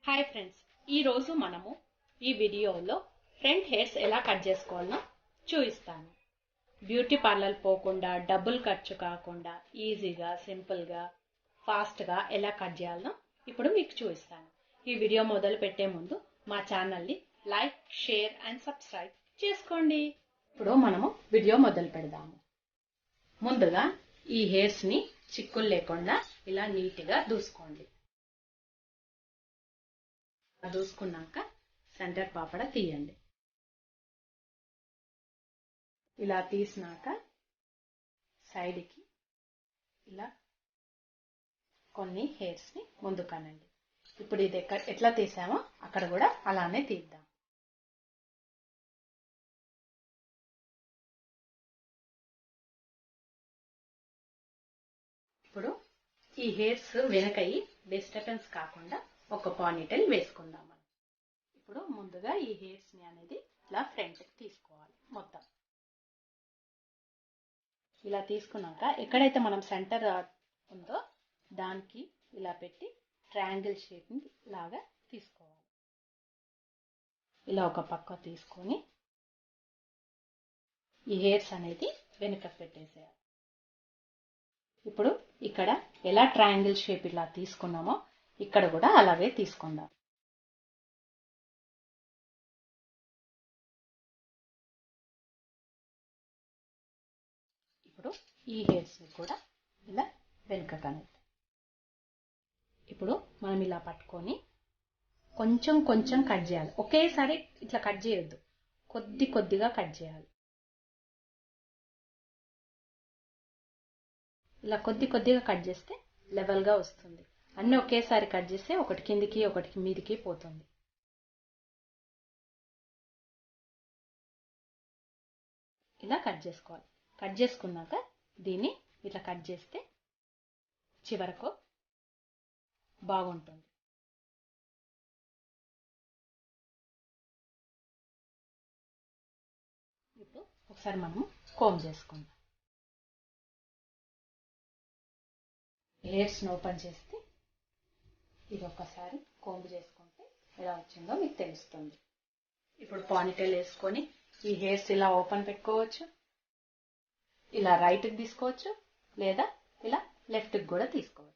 Hi friends, ఈరోజు మనము ఈ వీడియోలో ఫ్రంట్ హెయిర్స్ ఎలా కట్ చేసుకోవాలో చూపిస్తాను. బ్యూటీ పార్లర్ పోకుండా, డబ్బులు ఖర్చు కాకుండా ఈజీగా, సింపుల్గా, ఫాస్ట్గా ఎలా కట్ చేయాలో ఇప్పుడు మీకు చూపిస్తాను. ఈ వీడియో మొదలు పెట్టే ముందు మా ఛానల్ని లైక్, షేర్ అండ్ సబ్స్క్రైబ్ చేసుకోండి. ఇప్పుడు మనము వీడియో మొదలు పెడదాము. ముందుగా ఈ హెయిర్స్ని చిక్కులు లేకుండా ఇలా నీట్గా దూసుకోండి. దూసుకున్నాక సెంటర్ పాపడ తీయండి. ఇలా తీసినాక సైడ్కి ఇలా కొన్ని హెయిర్స్ ని ముందుకనండి. ఇప్పుడు ఇది ఎట్లా తీసామో అక్కడ కూడా అలానే తీద్దాం. ఇప్పుడు ఈ హెయిర్స్ వెనకయి డిస్టర్బెన్స్ కాకుండా ఒక పానీటైల్ వేసుకుందాం. ఇప్పుడు ముందుగా ఈ హెయిర్స్ ని అనేది ఇలా ఫ్రంట్ కి తీసుకోవాలి. మొత్తం ఇలా తీసుకున్నాక ఎక్కడైతే మనం సెంటర్ ఉందో దానికి ఇలా పెట్టి ట్రయాంగిల్ షేప్ లాగా తీసుకోవాలి. ఇలా ఒక పక్క తీసుకొని ఈ హెయిర్స్ అనేది వెనుక పెట్టేసేయాలి. ఇప్పుడు ఇక్కడ ఎలా ట్రయాంగిల్ షేప్ ఇలా తీసుకున్నామో ఇక్కడ కూడా అలాగే తీసుకుందాం. ఇప్పుడు ఈ హెయిర్స్ కూడా ఇలా వెనుక కనేద్దాం. ఇప్పుడు మనం ఇలా పట్టుకొని కొంచెం కొంచెం కట్ చేయాలి. ఒకేసారి ఇట్లా కట్ చేయొద్దు, కొద్ది కొద్దిగా కట్ చేయాలి. ఇలా కొద్ది కొద్దిగా కట్ చేస్తే లెవెల్గా వస్తుంది. అన్నీ ఒకేసారి కట్ చేస్తే ఒకటి కిందికి ఒకటి మీదికి పోతుంది. ఇలా కట్ చేసుకోవాలి. కట్ చేసుకున్నాక దీన్ని ఇట్లా కట్ చేస్తే చివరకు బాగుంటుంది. ఇప్పుడు ఒకసారి మనము కోమ్ చేసుకుందాం. హెయిర్స్ని ఓపెన్ చేస్తే ఇది ఒకసారి కోంబ్ చేసుకుంటే ఎలా వచ్చిందో మీకు తెలుస్తుంది. ఇప్పుడు పానీటైల్ వేసుకొని ఈ హెయిర్స్ ఇలా ఓపెన్ పెట్టుకోవచ్చు. ఇలా రైట్కి తీసుకోవచ్చు లేదా ఇలా లెఫ్ట్కి కూడా తీసుకోవచ్చు.